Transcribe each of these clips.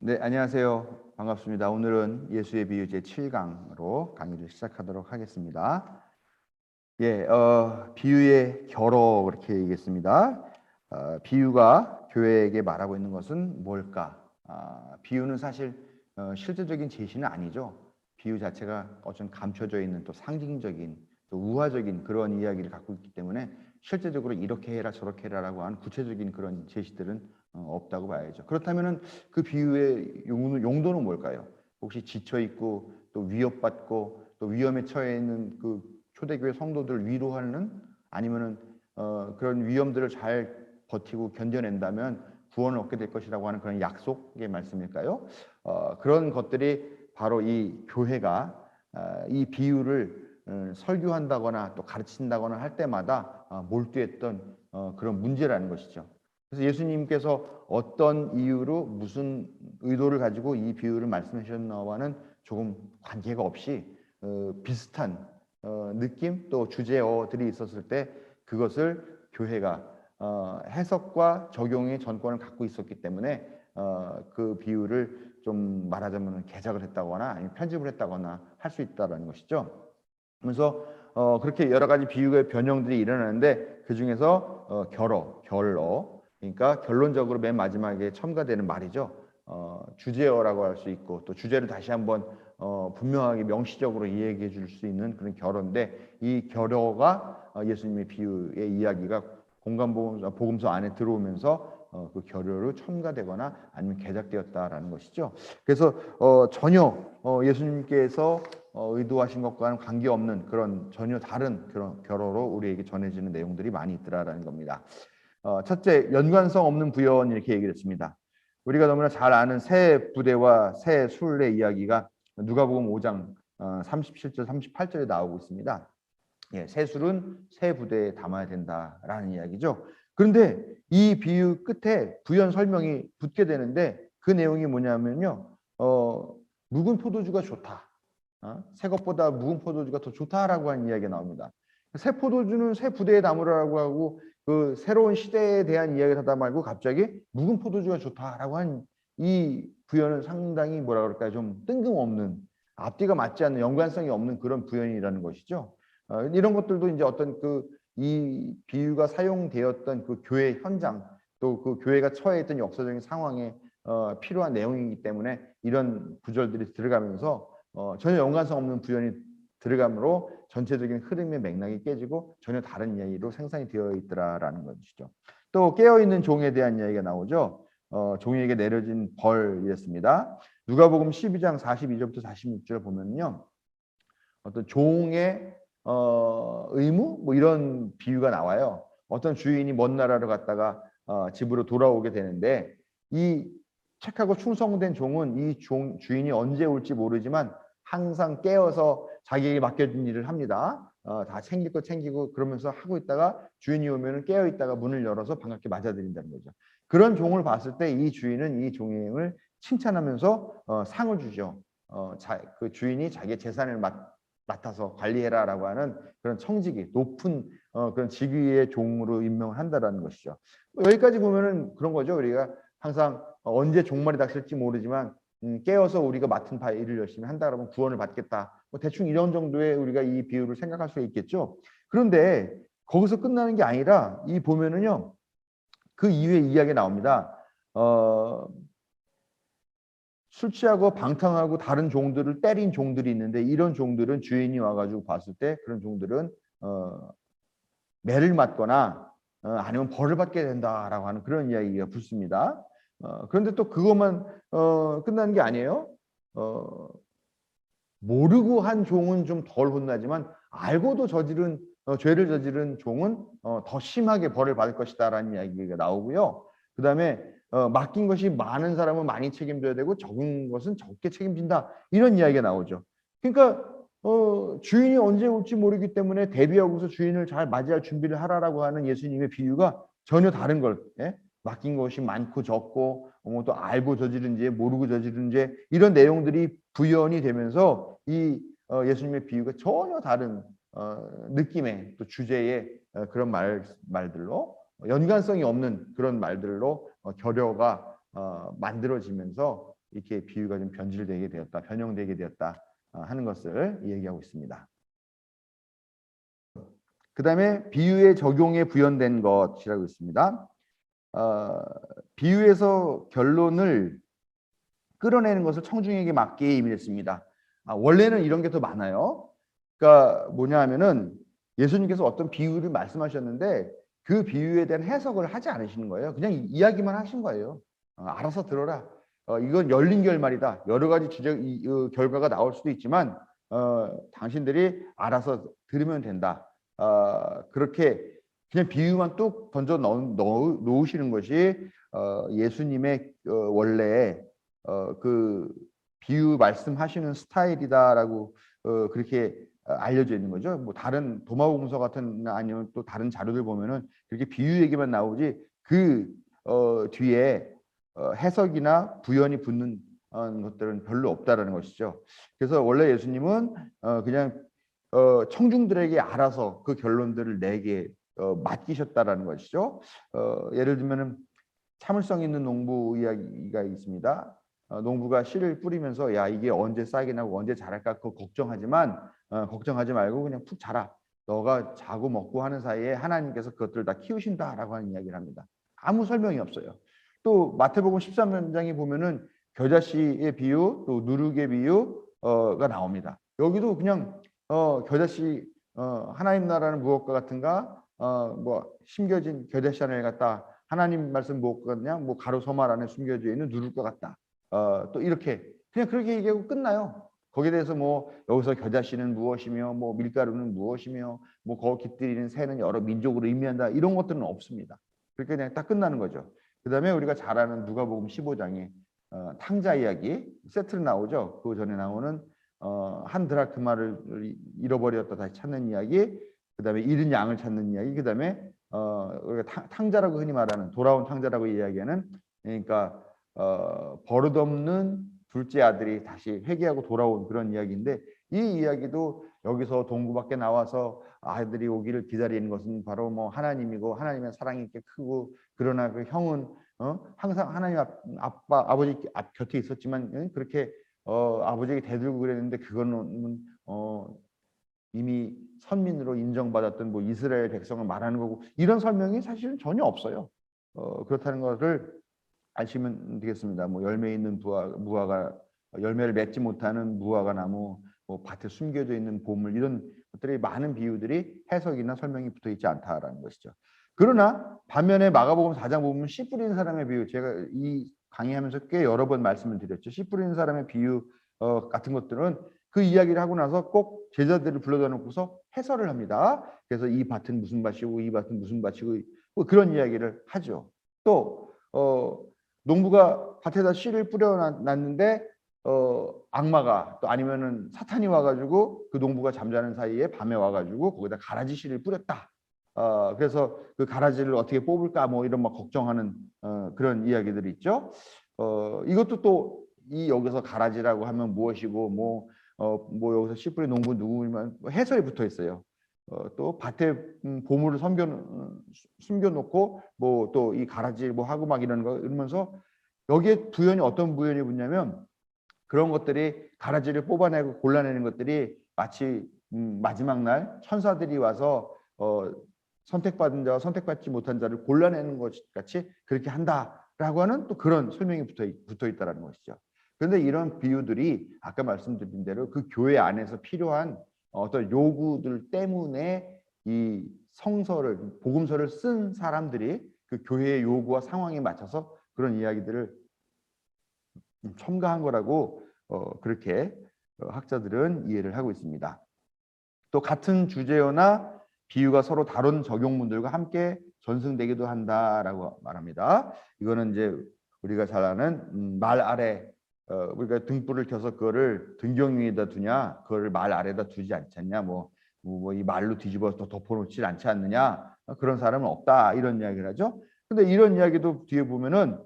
네, 안녕하세요. 반갑습니다. 오늘은 예수의 비유 제7강으로 강의를 시작하도록 하겠습니다. 비유의 결어 그렇게 얘기했습니다. 비유가 교회에게 말하고 있는 것은 뭘까? 비유는 사실 실제적인 제시는 아니죠. 비유 자체가 어떤 감춰져 있는 또 상징적인 또 우화적인 그런 이야기를 갖고 있기 때문에 실제적으로 이렇게 해라 저렇게 해라라고 하는 구체적인 그런 제시들은 없다고 봐야죠. 그렇다면은 그 비유의 용도는 뭘까요? 혹시 지쳐 있고 또 위협받고 또 위험에 처해 있는 그 초대교회 성도들을 위로하는, 아니면은 그런 위험들을 잘 버티고 견뎌낸다면 구원을 얻게 될 것이라고 하는 그런 약속의 말씀일까요? 그런 것들이 바로 이 교회가 이 비유를 설교한다거나 또 가르친다거나 할 때마다 몰두했던 그런 문제라는 것이죠. 그래서 예수님께서 어떤 이유로 무슨 의도를 가지고 이 비유를 말씀하셨나와는 조금 관계가 없이 비슷한 느낌 또 주제어들이 있었을 때 그것을 교회가 해석과 적용의 전권을 갖고 있었기 때문에 그 비유를 좀 말하자면 개작을 했다거나 아니면 편집을 했다거나 할 수 있다는 것이죠. 그래서 그렇게 여러 가지 비유의 변형들이 일어나는데 그 중에서 결어, 그러니까 결론적으로 맨 마지막에 첨가되는 말이죠. 주제어라고 할 수 있고 또 주제를 다시 한번 분명하게 명시적으로 이야기해 줄 수 있는 그런 결어인데, 이 결어가 예수님의 비유의 이야기가 복음서 안에 들어오면서 그 결어로 첨가되거나 아니면 개작되었다라는 것이죠. 그래서 전혀 예수님께서 의도하신 것과는 관계없는 그런 전혀 다른 그런 결어로 우리에게 전해지는 내용들이 많이 있더라라는 겁니다. 첫째, 연관성 없는 부연 이렇게 얘기를 했습니다. 우리가 너무나 잘 아는 새 부대와 새 술의 이야기가 누가복음 5장 37절 38절에 나오고 있습니다. 새 술은 새 부대에 담아야 된다라는 이야기죠. 그런데 이 비유 끝에 부연 설명이 붙게 되는데 그 내용이 뭐냐면요. 묵은 포도주가 좋다. 새 것보다 묵은 포도주가 더 좋다라고 하는 이야기가 나옵니다. 새 포도주는 새 부대에 담으라고 하고 그 새로운 시대에 대한 이야기를 하다 말고 갑자기 묵은 포도주가 좋다라고 한 이 부연은 상당히 뭐라 그럴까요? 좀 뜬금없는, 앞뒤가 맞지 않는, 연관성이 없는 그런 부연이라는 것이죠. 이런 것들도 이제 어떤 이 비유가 사용되었던 그 교회 현장 또 그 교회가 처해 있던 역사적인 상황에 필요한 내용이기 때문에 이런 구절들이 들어가면서 전혀 연관성 없는 부연이 들어가므로 전체적인 흐름의 맥락이 깨지고 전혀 다른 이야기로 생산이 되어 있더라라는 것이죠. 또 깨어있는 종에 대한 이야기가 나오죠. 종에게 내려진 벌이었습니다. 누가복음 12장 42절부터 46절 보면요. 어떤 종의 의무 뭐 이런 비유가 나와요. 어떤 주인이 먼 나라로 갔다가 집으로 돌아오게 되는데 이 착하고 충성된 종은 이 주인이 언제 올지 모르지만 항상 깨어서 자기에게 맡겨진 일을 합니다. 다 챙길 거 챙기고 그러면서 하고 있다가 주인이 오면 깨어 있다가 문을 열어서 반갑게 맞아들인다는 거죠. 그런 종을 봤을 때 이 주인은 이 종을 칭찬하면서 상을 주죠. 그 주인이 자기의 재산을 맡아서 관리해라라고 하는 그런 청직이 높은 그런 직위의 종으로 임명을 한다라는 것이죠. 여기까지 보면은 그런 거죠. 우리가 항상 언제 종말이 닥칠지 모르지만 깨어서 우리가 맡은 바 일을 열심히 한다 그러면 구원을 받겠다. 뭐 대충 이런 정도의 우리가 이 비유를 생각할 수 있겠죠. 그런데 거기서 끝나는 게 아니라 이 보면은요. 그 이후에 이야기가 나옵니다. 술 취하고 방탕하고 다른 종들을 때린 종들이 있는데 이런 종들은 주인이 와가지고 봤을 때 그런 종들은 매를 맞거나 아니면 벌을 받게 된다라고 하는 그런 이야기가 붙습니다. 그런데 또 그것만 끝나는 게 아니에요. 모르고 한 종은 좀 덜 혼나지만 알고도 죄를 저지른 종은 더 심하게 벌을 받을 것이다라는 이야기가 나오고요. 그 다음에 맡긴 것이 많은 사람은 많이 책임져야 되고 적은 것은 적게 책임진다. 이런 이야기가 나오죠. 그러니까 주인이 언제 올지 모르기 때문에 대비하고서 주인을 잘 맞이할 준비를 하라라고 하는 예수님의 비유가 전혀 다른 걸, 맡긴 것이 많고 적고 또 알고 저지른 죄 모르고 저지른 죄 이런 내용들이 부연이 되면서 이 예수님의 비유가 전혀 다른 느낌의 또 주제의 그런 말들로 연관성이 없는 그런 말들로 결여가 만들어지면서 이렇게 비유가 좀 변질되게 되었다, 변형되게 되었다 하는 것을 얘기하고 있습니다. 그 다음에 비유의 적용에 부연된 것이라고 있습니다. 비유에서 결론을 끌어내는 것을 청중에게 맡기에 의미했습니다. 원래는 이런 게 더 많아요. 그러니까 뭐냐 하면은 예수님께서 어떤 비유를 말씀하셨는데 그 비유에 대한 해석을 하지 않으시는 거예요. 그냥 이야기만 하신 거예요. 알아서 들어라. 이건 열린 결말이다. 여러 가지 결과가 나올 수도 있지만 당신들이 알아서 들으면 된다. 그렇게 그냥 비유만 뚝 던져 놓으시는 것이 예수님의 원래 그 비유 말씀하시는 스타일이다라고 그렇게 알려져 있는 거죠. 뭐 다른 도마복음서 같은 아니면 또 다른 자료들 보면은 그렇게 비유 얘기만 나오지 그 뒤에 해석이나 부연이 붙는 것들은 별로 없다라는 것이죠. 그래서 원래 예수님은 그냥 청중들에게 알아서 그 결론들을 내게 맡기셨다라는 것이죠. 예를 들면은 참을성 있는 농부 이야기가 있습니다. 농부가 씨를 뿌리면서 야 이게 언제 싹이 나고 언제 자랄까 그거 걱정하지만 걱정하지 말고 그냥 푹 자라. 너가 자고 먹고 하는 사이에 하나님께서 그것들을 다 키우신다라고 하는 이야기를 합니다. 아무 설명이 없어요. 또 마태복음 13장에 보면은 겨자씨의 비유, 또 누룩의 비유가 나옵니다. 여기도 그냥 겨자씨 하나님 나라는 무엇과 같은가? 뭐 심겨진 겨자씨 하나를 갖다 하나님 말씀 무엇과 같냐? 뭐 가로 서말 안에 숨겨져 있는 누룩과 같다. 또 이렇게 그냥 그렇게 얘기하고 끝나요. 거기에 대해서 뭐 여기서 겨자씨는 무엇이며 뭐 밀가루는 무엇이며 뭐 거기 깃들이는 새는 여러 민족으로 의미한다 이런 것들은 없습니다. 그렇게 그냥 딱 끝나는 거죠. 그다음에 우리가 잘 아는 누가복음 15장에 탕자 이야기 세트로 나오죠. 그 전에 나오는 한 드라크마를 잃어버렸다 다시 찾는 이야기, 그다음에 잃은 양을 찾는 이야기, 그다음에 우리가 탕자라고 흔히 말하는 돌아온 탕자라고 이야기하는 그러니까 버릇없는 둘째 아들이 다시 회개하고 돌아온 그런 이야기인데 이 이야기도 여기서 동구 밖에 나와서 아들이 오기를 기다리는 것은 바로 뭐 하나님이고 하나님의 사랑이 이렇게 크고 그러나 그 형은 항상 하나님 아버지 앞 곁에 있었지만 그렇게 아버지에게 대들고 그랬는데 그거는 이미 선민으로 인정받았던 뭐 이스라엘 백성을 말하는 거고 이런 설명이 사실은 전혀 없어요. 그렇다는 것을 아시면 되겠습니다. 뭐 열매 있는 무화과 열매를 맺지 못하는 무화과 나무, 뭐 밭에 숨겨져 있는 보물 이런 것들이 많은 비유들이 해석이나 설명이 붙어 있지 않다라는 것이죠. 그러나 반면에 마가복음 4장 보면 씨 뿌리는 사람의 비유, 제가 이 강의하면서 꽤 여러 번 말씀을 드렸죠. 씨 뿌리는 사람의 비유 같은 것들은 그 이야기를 하고 나서 꼭 제자들을 불러다 놓고서 해설을 합니다. 그래서 이 밭은 무슨 밭이고 이 밭은 무슨 밭이고 뭐 그런 이야기를 하죠. 또 농부가 밭에다 씨를 뿌려놨는데 악마가 또 아니면은 사탄이 와가지고 그 농부가 잠자는 사이에 밤에 와가지고 거기다 가라지 씨를 뿌렸다. 그래서 그 가라지를 어떻게 뽑을까 뭐 이런 막 걱정하는 그런 이야기들이 있죠. 이것도 또 이 여기서 가라지라고 하면 무엇이고 뭐 여기서 씨 뿌린 농부 누구면 해설이 붙어 있어요. 또 밭에 보물을 숨겨놓고 뭐 또 이 가라지 뭐 하고 막 이러는 거 이러면서 여기에 부연이 어떤 부연이 붙냐면 그런 것들이 가라지를 뽑아내고 골라내는 것들이 마치 마지막 날 천사들이 와서 선택받은 자와 선택받지 못한 자를 골라내는 것 같이 그렇게 한다라고 하는 또 그런 설명이 붙어 있다라는 것이죠. 그런데 이런 비유들이 아까 말씀드린 대로 그 교회 안에서 필요한 어떤 요구들 때문에 이 성서를 복음서를 쓴 사람들이 그 교회의 요구와 상황에 맞춰서 그런 이야기들을 첨가한 거라고 그렇게 학자들은 이해를 하고 있습니다. 또 같은 주제어나 비유가 서로 다른 적용문들과 함께 전승되기도 한다라고 말합니다. 이거는 이제 우리가 잘 아는 말 아래 우리가 등불을 켜서 그거를 등경 위에다 두냐, 그거를 말 아래다 두지 않잖냐, 뭐 이 말로 뒤집어서 덮어놓지 않지 않느냐, 그런 사람은 없다 이런 이야기를 하죠. 근데 이런 이야기도 뒤에 보면은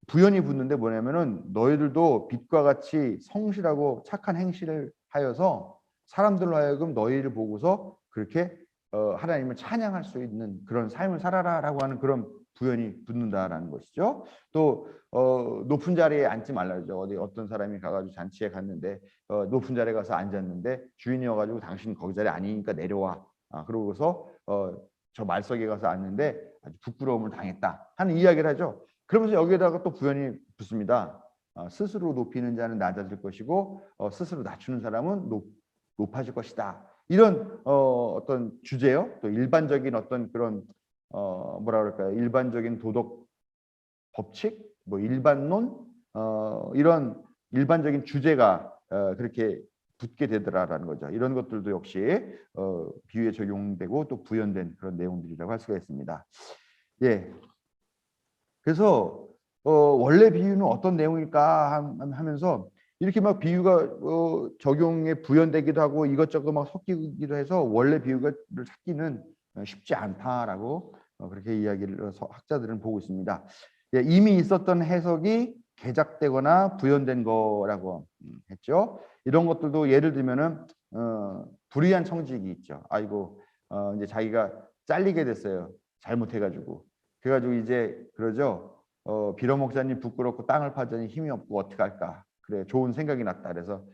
부연이 붙는데 뭐냐면은 너희들도 빛과 같이 성실하고 착한 행실을 하여서 사람들로 하여금 너희를 보고서 그렇게 하나님을 찬양할 수 있는 그런 삶을 살아라라고 하는 그런 부연이 붙는다라는 것이죠. 또 높은 자리에 앉지 말라죠. 어떤 사람이 가가지고 잔치에 갔는데 높은 자리에 가서 앉았는데 주인이 와가지고 당신 거기 자리 아니니까 내려와. 그러고서 저 말석에 가서 앉는데 아주 부끄러움을 당했다 하는 이야기를 하죠. 그러면서 여기에다가 또 부연이 붙습니다. 스스로 높이는 자는 낮아질 것이고 스스로 낮추는 사람은 높아질 것이다. 이런 어떤 주제요. 또 일반적인 어떤 그런 뭐라 그럴까요? 일반적인 도덕 법칙, 뭐 일반론 이런 일반적인 주제가 그렇게 붙게 되더라라는 거죠. 이런 것들도 역시 비유에 적용되고 또 부연된 그런 내용들이라고 할 수가 있습니다. 예. 그래서 원래 비유는 어떤 내용일까 하면서 이렇게 막 비유가 적용에 부연되기도 하고 이것저것 막 섞이기도 해서 원래 비유를 찾기는 쉽지 않다라고 그렇게 이야기를 학자들은 보고 있습니다. 예, 이미 있었던 해석이 개작되거나 부연된 거라고 했죠. 이런 것들도 예를 들면은 불의한 청직이 있죠. 아이고 이제 자기가 잘리게 됐어요. 잘못해가지고. 그래가지고 이제 그러죠. 빌어 목사님 부끄럽고 땅을 파자니 힘이 없고 어떡할까. 그래 좋은 생각이 났다. 그래서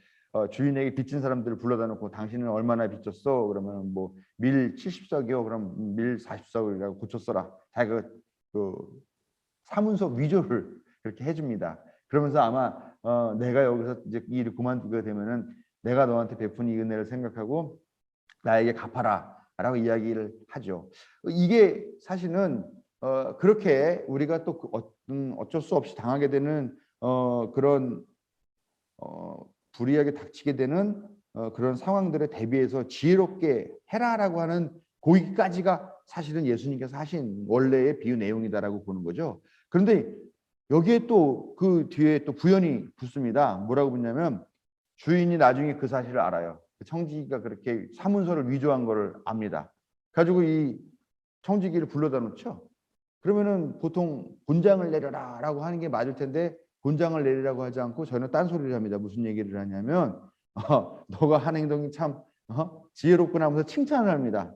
주인에게 빚진 사람들을 불러다 놓고 당신은 얼마나 빚졌어? 그러면 뭐 밀 70석이요. 그럼 밀 40석이라고 고쳤어라. 자기가 그 사문서 위조를 그렇게 해줍니다. 그러면서 아마 내가 여기서 이제 이 일을 그만두게 되면은 내가 너한테 베푼 이 은혜를 생각하고 나에게 갚아라라고 이야기를 하죠. 이게 사실은 그렇게 우리가 또 어쩔 수 없이 당하게 되는 그런 불이하게 닥치게 되는 그런 상황들에 대비해서 지혜롭게 해라라고 하는 고기까지가 사실은 예수님께서 하신 원래의 비유 내용이다라고 보는 거죠. 그런데 여기에 또 그 뒤에 또 부연이 붙습니다. 뭐라고 붙냐면 주인이 나중에 그 사실을 알아요. 청지기가 그렇게 사문서를 위조한 거를 압니다. 가지고 이 청지기를 불러다 놓죠. 그러면은 보통 곤장을 내려라라고 하는 게 맞을 텐데 곤장을 내리라고 하지 않고 저는 딴소리를 합니다. 무슨 얘기를 하냐면 너가 한 행동이 참 지혜롭구나 하면서 칭찬을 합니다.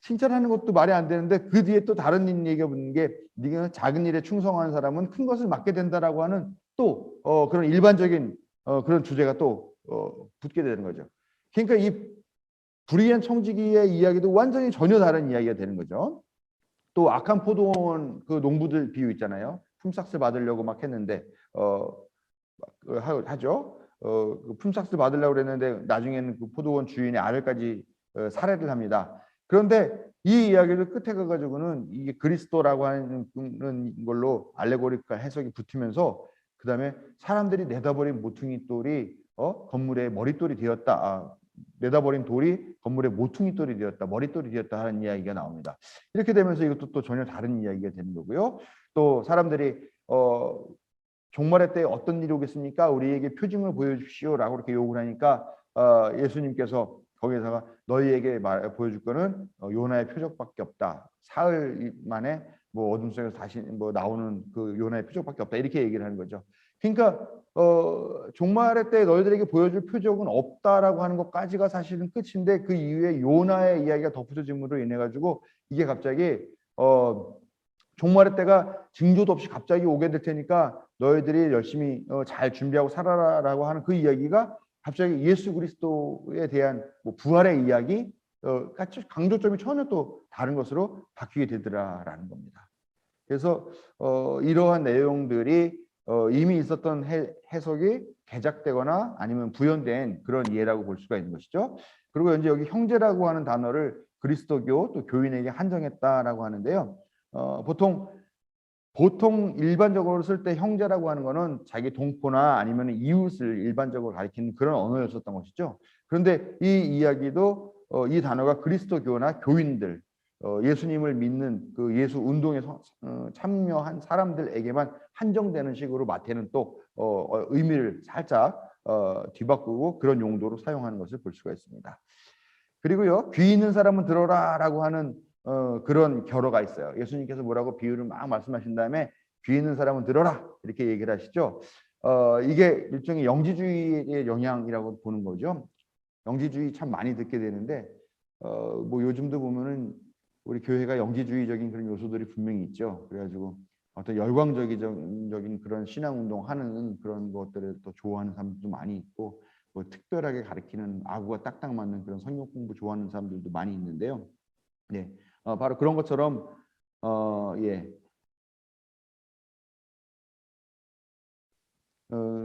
칭찬하는 것도 말이 안 되는데 그 뒤에 또 다른 얘기가 붙는 게 네가 작은 일에 충성하는 사람은 큰 것을 맡게 된다라고 하는 또 그런 일반적인 그런 주제가 또 붙게 되는 거죠. 그러니까 이 불의한 청지기의 이야기도 완전히 전혀 다른 이야기가 되는 거죠. 또 악한 포도원 그 농부들 비유 있잖아요. 품삯을 받으려고 막 했는데 하죠. 그 품삯을 받으려고 그랬는데 나중에는 그 포도원 주인의 아들까지 살해를 합니다. 그런데 이 이야기를 끝에 가가지고는 이게 그리스도라고 하는 걸로 알레고리컬 해석이 붙으면서 그 다음에 사람들이 내다버린 모퉁이 돌이 건물의 머릿돌이 되었다. 내다버린 돌이 건물의 모퉁이 돌이 되었다. 머릿돌이 되었다 하는 이야기가 나옵니다. 이렇게 되면서 이것도 또 전혀 다른 이야기가 되는 거고요. 또 사람들이 종말의 때에 어떤 일이 오겠습니까? 우리에게 표징을 보여주십시오라고 이렇게 요구를 하니까 예수님께서 거기에다가 너희에게 보여줄 거는 요나의 표적밖에 없다. 사흘 만에 뭐 어둠 속에서 다시 뭐 나오는 그 요나의 표적밖에 없다. 이렇게 얘기를 하는 거죠. 그러니까 종말의 때 너희들에게 보여줄 표적은 없다라고 하는 것까지가 사실은 끝인데 그 이후에 요나의 이야기가 덧붙여짐으로 인해 가지고 이게 갑자기 종말의 때가 징조도 없이 갑자기 오게 될 테니까 너희들이 열심히 잘 준비하고 살아라라고 하는 그 이야기가 갑자기 예수 그리스도에 대한 뭐 부활의 이야기 같이 강조점이 전혀 또 다른 것으로 바뀌게 되더라라는 겁니다. 그래서 이러한 내용들이 이미 있었던 해석이 개작되거나 아니면 부연된 그런 예라고 볼 수가 있는 것이죠. 그리고 이제 여기 형제라고 하는 단어를 그리스도교 또 교인에게 한정했다라고 하는데요. 보통 일반적으로 쓸 때 형제라고 하는 거는 자기 동포나 아니면 이웃을 일반적으로 가리키는 그런 언어였었던 것이죠. 그런데 이 이야기도 이 단어가 그리스도교나 교인들, 예수님을 믿는 그 예수 운동에 참여한 사람들에게만 한정되는 식으로 마태는 또 의미를 살짝 뒤바꾸고 그런 용도로 사용하는 것을 볼 수가 있습니다. 그리고요, 귀 있는 사람은 들어라라고 하는 그런 결어가 있어요. 예수님께서 뭐라고 비유를 막 말씀하신 다음에 귀 있는 사람은 들어라 이렇게 얘기를 하시죠. 이게 일종의 영지주의의 영향이라고 보는 거죠. 영지주의 참 많이 듣게 되는데 뭐 요즘도 보면은 우리 교회가 영지주의적인 그런 요소들이 분명히 있죠. 그래가지고 어떤 열광적인 그런 신앙 운동하는 그런 것들을 또 좋아하는 사람들도 많이 있고, 뭐 특별하게 가르치는 아구가 딱딱 맞는 그런 성경 공부 좋아하는 사람들도 많이 있는데요. 네, 바로 그런 것처럼 예,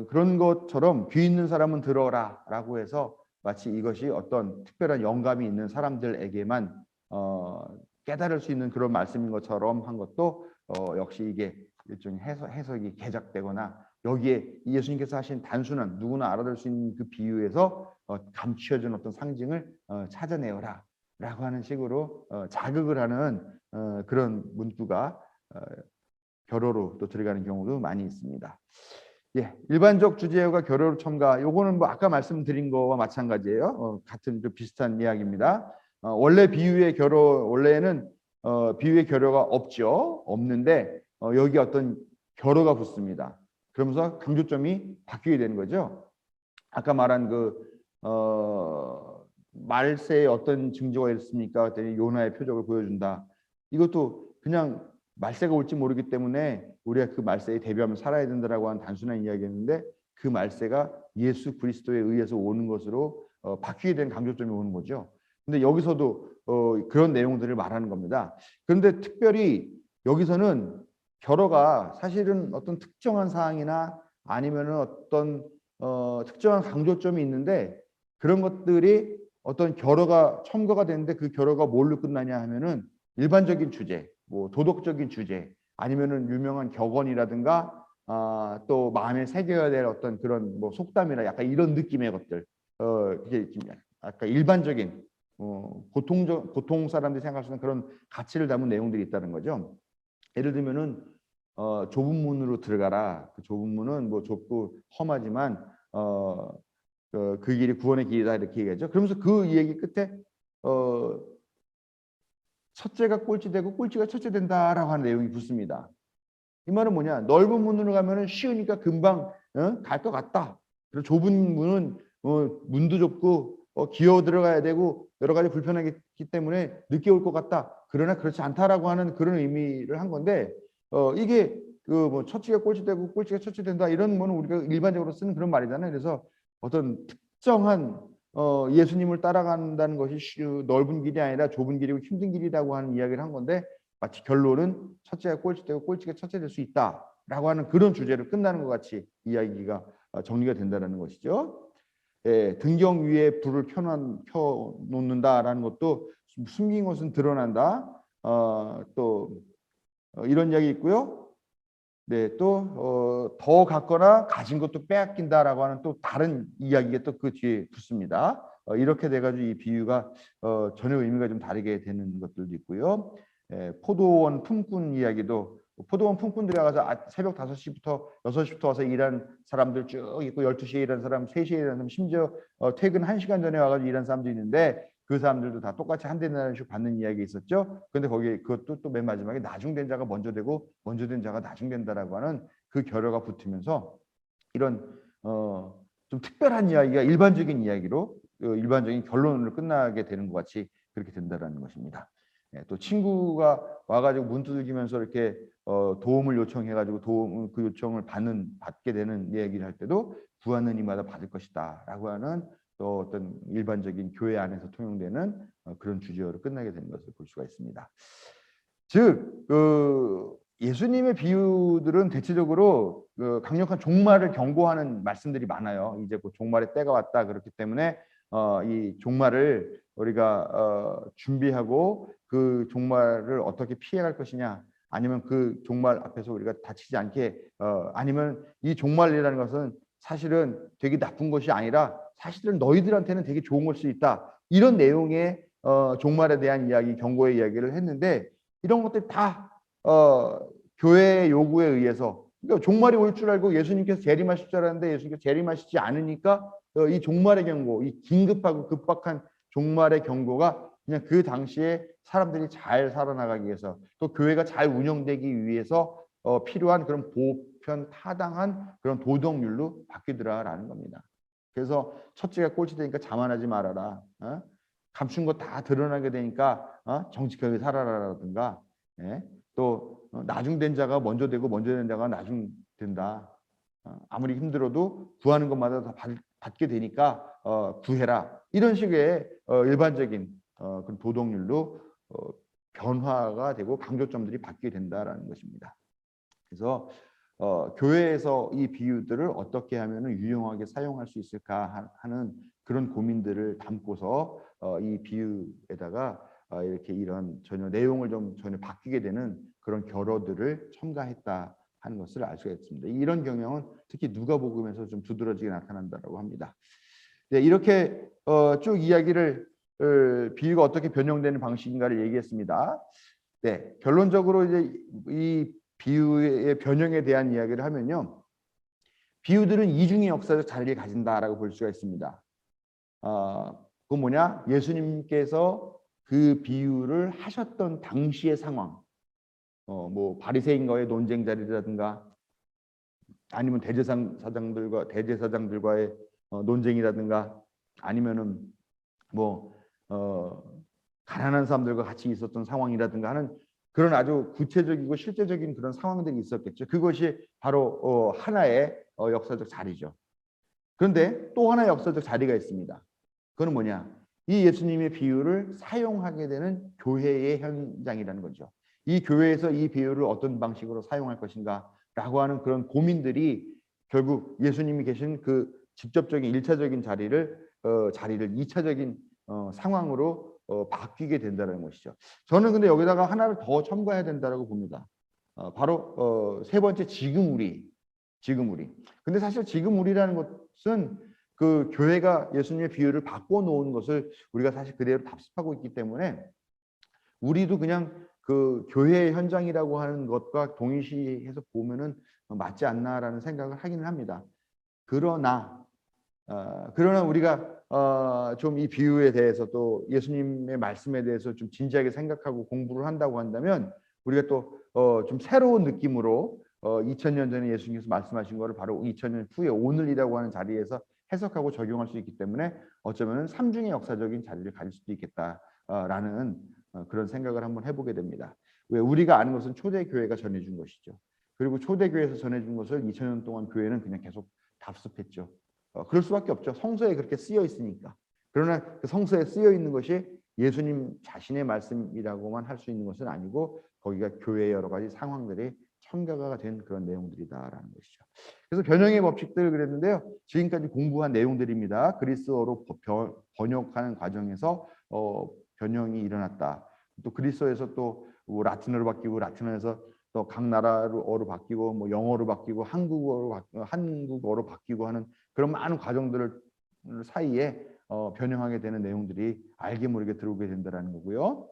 그런 것처럼 귀 있는 사람은 들어라라고 해서 마치 이것이 어떤 특별한 영감이 있는 사람들에게만 깨달을 수 있는 그런 말씀인 것처럼 한 것도 역시 이게 일종의 해석이 개작되거나 여기에 예수님께서 하신 단순한 누구나 알아들 수 있는 그 비유에서 감추어진 어떤 상징을 찾아내어라 라고 하는 식으로 자극을 하는 그런 문구가 결어로 또 들어가는 경우도 많이 있습니다. 예, 일반적 주제어가 결어로 첨가. 요거는 뭐 아까 말씀드린 거와 마찬가지예요. 같은 좀 비슷한 이야기입니다. 원래 비유의 결어, 원래는 비유의 결어가 없죠. 없는데 여기 어떤 결어가 붙습니다. 그러면서 강조점이 바뀌게 되는 거죠. 아까 말한 그 말세에 어떤 징조가 있습니까? 그랬더니 요나의 표적을 보여준다. 이것도 그냥 말세가 올지 모르기 때문에 우리가 그 말세에 대비하면 살아야 된다라고 하는 단순한 이야기였는데, 그 말세가 예수 그리스도에 의해서 오는 것으로 바뀌게 된 강조점이 오는 거죠. 근데 여기서도 그런 내용들을 말하는 겁니다. 그런데 특별히 여기서는 결어가 사실은 어떤 특정한 사항이나 아니면은 어떤 특정한 강조점이 있는데, 그런 것들이 어떤 결어가 첨가가 되는데 그 결어가 뭘로 끝나냐 하면은 일반적인 주제, 뭐 도덕적인 주제, 아니면은 유명한 격언이라든가 또 마음에 새겨야 될 어떤 그런 뭐 속담이나 약간 이런 느낌의 것들, 이게 아까 일반적인 보통 사람들이 생각할 수 있는 그런 가치를 담은 내용들이 있다는 거죠. 예를 들면은 좁은 문으로 들어가라. 그 좁은 문은 뭐 좁고 험하지만 그 길이 구원의 길이다 이렇게 얘기하죠. 그러면서 그 얘기 끝에 첫째가 꼴찌되고 꼴찌가 첫째 된다라고 하는 내용이 붙습니다. 이 말은 뭐냐? 넓은 문으로 가면은 쉬우니까 금방 갈 것 같다. 그리고 좁은 문은 문도 좁고 기어 들어가야 되고 여러 가지 불편하기 때문에 늦게 올 것 같다. 그러나 그렇지 않다라고 하는 그런 의미를 한 건데, 이게 그 뭐 첫째가 꼴찌되고 꼴찌가 첫째 된다 이런 거는 우리가 일반적으로 쓰는 그런 말이잖아요. 그래서 어떤 특정한 예수님을 따라간다는 것이 넓은 길이 아니라 좁은 길이고 힘든 길이라고 하는 이야기를 한 건데, 마치 결론은 첫째가 꼴찌되고 꼴찌가 첫째 될 수 있다라고 하는 그런 주제로 끝나는 것 같이 이야기가 정리가 된다는 것이죠. 예, 등경 위에 불을 켜놓는다라는 것도 숨긴 것은 드러난다. 또 이런 이야기 있고요. 네, 또 더 갖거나 가진 것도 빼앗긴다라고 하는 또 다른 이야기가 또 그 뒤에 붙습니다. 이렇게 돼가지고 이 비유가 전혀 의미가 좀 다르게 되는 것들도 있고요. 포도원 품꾼 이야기도, 포도원 품꾼들이 와서 새벽 5시부터 6시부터 와서 일한 사람들 쭉 있고, 12시에 일한 사람, 3시에 일한 사람, 심지어 퇴근 1시간 전에 와가지고 일한 사람도 있는데, 그 사람들도 다 똑같이 한 대나리씩 받는 이야기 있었죠. 근데 거기에 그것도 또 맨 마지막에 나중된 자가 먼저 되고 먼저 된 자가 나중된다라고 하는 그 결어가 붙으면서 이런 좀 특별한 이야기가 일반적인 이야기로 일반적인 결론으로 끝나게 되는 것 같이 그렇게 된다라는 것입니다. 예, 또 친구가 와가지고 문 두들기면서 이렇게 도움을 요청해가지고 그 요청을 받게 되는 얘기를 할 때도 구하는 이마다 받을 것이다라고 하는 또 어떤 일반적인 교회 안에서 통용되는 그런 주제어로 끝나게 되는 것을 볼 수가 있습니다. 즉, 예수님의 비유들은 대체적으로 강력한 종말을 경고하는 말씀들이 많아요. 이제 그 종말의 때가 왔다. 그렇기 때문에 이 종말을 우리가 준비하고 그 종말을 어떻게 피해갈 것이냐, 아니면 그 종말 앞에서 우리가 다치지 않게, 아니면 이 종말이라는 것은 사실은 되게 나쁜 것이 아니라 사실은 너희들한테는 되게 좋은 걸 수 있다. 이런 내용의 종말에 대한 이야기, 경고의 이야기를 했는데, 이런 것들이 다 교회의 요구에 의해서, 그러니까 종말이 올 줄 알고 예수님께서 재림하실 줄 알았는데 예수님께서 재림하시지 않으니까 이 종말의 경고, 이 긴급하고 급박한 종말의 경고가 그냥 그 당시에 사람들이 잘 살아나가기 위해서, 또 교회가 잘 운영되기 위해서 필요한 그런 보편 타당한 그런 도덕률로 바뀌더라라는 겁니다. 그래서 첫째가 꼴찌되니까 자만하지 말아라. 감춘 거 다 드러나게 되니까 정직하게 살아라라든가, 예? 또 나중 된 자가 먼저 되고 먼저 된 자가 나중 된다. 아무리 힘들어도 구하는 것마다 다 받게 되니까 구해라. 이런 식의 일반적인 그런 도덕률로 변화가 되고 강조점들이 바뀌게 된다라는 것입니다. 그래서 교회에서 이 비유들을 어떻게 하면 유용하게 사용할 수 있을까 하는 그런 고민들을 담고서 이 비유에다가 이렇게 이런 전혀 내용을 좀 전혀 바뀌게 되는 그런 결어들을 첨가했다 하는 것을 알 수가 있습니다. 이런 경향은 특히 누가복음에서 좀 두드러지게 나타난다고 합니다. 네, 이렇게 쭉 이야기를 비유가 어떻게 변형되는 방식인가를 얘기했습니다. 네, 결론적으로 이제 이 비유의 변형에 대한 이야기를 하면요, 비유들은 이중의 역사적 자리를 가진다라고 볼 수가 있습니다. 그건 뭐냐? 예수님께서 그 비유를 하셨던 당시의 상황, 뭐 바리새인과의 논쟁 자리라든가, 아니면 대제사장들과의 논쟁이라든가, 아니면은 뭐 가난한 사람들과 같이 있었던 상황이라든가 하는 그런 아주 구체적이고 실제적인 그런 상황들이 있었겠죠. 그것이 바로 하나의 역사적 자리죠. 그런데 또 하나의 역사적 자리가 있습니다. 그건 뭐냐? 이 예수님의 비유를 사용하게 되는 교회의 현장이라는 거죠. 이 교회에서 이 비유를 어떤 방식으로 사용할 것인가라고 하는 그런 고민들이 결국 예수님이 계신 그 직접적인 일차적인 자리를 2차적인 상황으로 바뀌게 된다는 것이죠. 저는 근데 여기다가 하나를 더 첨가해야 된다고 봅니다. 바로 세 번째, 지금 우리. 근데 사실 지금 우리라는 것은 그 교회가 예수님의 비유를 바꿔놓은 것을 우리가 사실 그대로 답습하고 있기 때문에 우리도 그냥 그 교회의 현장이라고 하는 것과 동일시해서 보면은 맞지 않나라는 생각을 하기는 합니다. 그러나 우리가 좀 이 비유에 대해서 또 예수님의 말씀에 대해서 좀 진지하게 생각하고 공부를 한다고 한다면 우리가 또 좀 새로운 느낌으로 2000년 전에 예수님께서 말씀하신 거를 바로 2000년 후에 오늘이라고 하는 자리에서 해석하고 적용할 수 있기 때문에 어쩌면 삼중의 역사적인 자리를 가질 수도 있겠다라는 그런 생각을 한번 해보게 됩니다. 왜 우리가 아는 것은 초대교회가 전해준 것이죠. 그리고 초대교회에서 전해준 것을 2000년 동안 교회는 그냥 계속 답습했죠. 그럴 수밖에 없죠. 성서에 그렇게 쓰여 있으니까. 그러나 그 성서에 쓰여 있는 것이 예수님 자신의 말씀이라고만 할 수 있는 것은 아니고 거기가 교회의 여러 가지 상황들이 첨가가 된 그런 내용들이다라는 것이죠. 그래서 변형의 법칙들 그랬는데요. 지금까지 공부한 내용들입니다. 그리스어로 번역하는 과정에서 변형이 일어났다. 또 그리스어에서 또 라틴어로 바뀌고 라틴어에서 또 각 나라어로 바뀌고 뭐 영어로 바뀌고 한국어로 바뀌고 하는 그런 많은 과정들을 사이에 변형하게 되는 내용들이 알게 모르게 들어오게 된다는 거고요.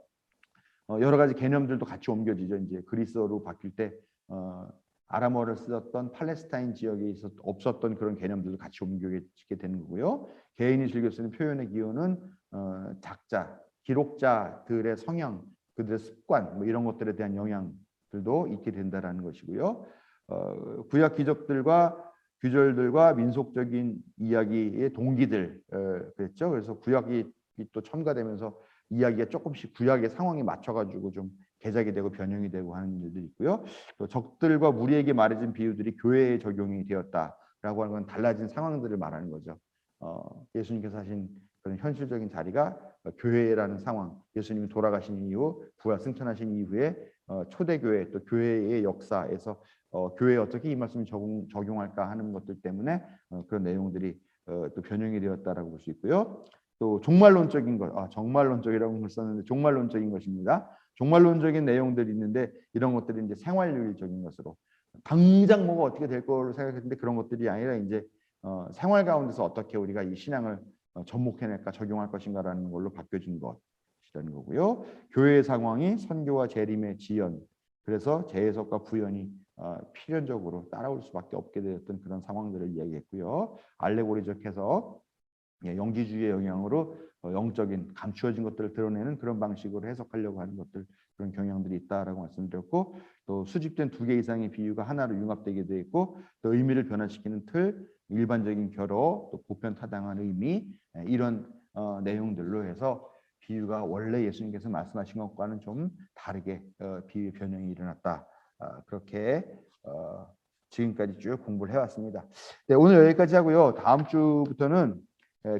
여러 가지 개념들도 같이 옮겨지죠. 이제 그리스어로 바뀔 때 아람어를 쓰던 팔레스타인 지역에 없었던 그런 개념들도 같이 옮겨지게 되는 거고요. 개인이 즐겨 쓰는 표현의 기호는 작자, 기록자들의 성향, 그들의 습관 뭐 이런 것들에 대한 영향들도 있게 된다는 것이고요. 구약 기적들과 규절들과 민속적인 이야기의 동기들 그랬죠. 그래서 구약이 또 첨가되면서 이야기가 조금씩 구약의 상황에 맞춰가지고 좀 개작이 되고 변형이 되고 하는 일들이 있고요. 또 적들과 무리에게 말해진 비유들이 교회에 적용이 되었다라고 하는 건 달라진 상황들을 말하는 거죠. 예수님께서 하신 그런 현실적인 자리가 교회라는 상황, 예수님이 돌아가신 이후 부활 승천하신 이후에 초대교회 또 교회의 역사에서 교회에 어떻게 이 말씀을 적용할까 하는 것들 때문에 그런 내용들이 또 변형이 되었다라고 볼 수 있고요. 또 종말론적인 것, 정말론적이라고 썼는데 종말론적인 것입니다. 종말론적인 내용들이 있는데 이런 것들이 이제 생활률적인 것으로 당장 뭐가 어떻게 될 거로 생각했는데 그런 것들이 아니라 이제 생활 가운데서 어떻게 우리가 이 신앙을 접목해낼까 적용할 것인가라는 걸로 바뀌어진 것이라는 거고요. 교회의 상황이 선교와 재림의 지연, 그래서 재해석과 구현이 필연적으로 따라올 수밖에 없게 되었던 그런 상황들을 이야기했고요. 알레고리적 해석, 영지주의의 영향으로 영적인 감추어진 것들을 드러내는 그런 방식으로 해석하려고 하는 것들 그런 경향들이 있다라고 말씀드렸고 또 수집된 2개 이상의 비유가 하나로 융합되게 되어 있고 또 의미를 변화시키는 틀, 일반적인 결어, 또 보편타당한 의미 이런 내용들로 해서 비유가 원래 예수님께서 말씀하신 것과는 좀 다르게 비유 변형이 일어났다. 그렇게 지금까지 쭉 공부를 해왔습니다. 네, 오늘 여기까지 하고요. 다음 주부터는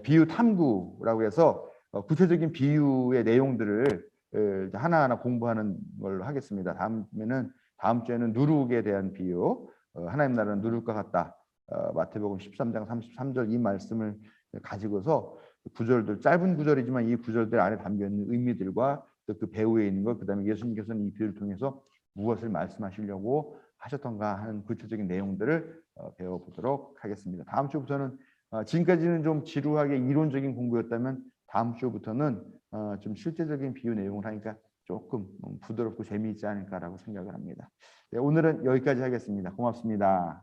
비유 탐구라고 해서 구체적인 비유의 내용들을 하나하나 공부하는 걸로 하겠습니다. 다음 주에는 누룩에 대한 비유, 하나님 나라는 누룩과 같다. 마태복음 13장 33절 이 말씀을 가지고서 구절들, 짧은 구절이지만 이 구절들 안에 담겨 있는 의미들과 또 그 배후에 있는 것, 그다음에 예수님께서는 이 비유를 통해서 무엇을 말씀하시려고 하셨던가 하는 구체적인 내용들을 배워보도록 하겠습니다. 다음 주부터는 지금까지는 좀 지루하게 이론적인 공부였다면 다음 주부터는 좀 실제적인 비유 내용을 하니까 조금 부드럽고 재미있지 않을까라고 생각을 합니다. 네, 오늘은 여기까지 하겠습니다. 고맙습니다.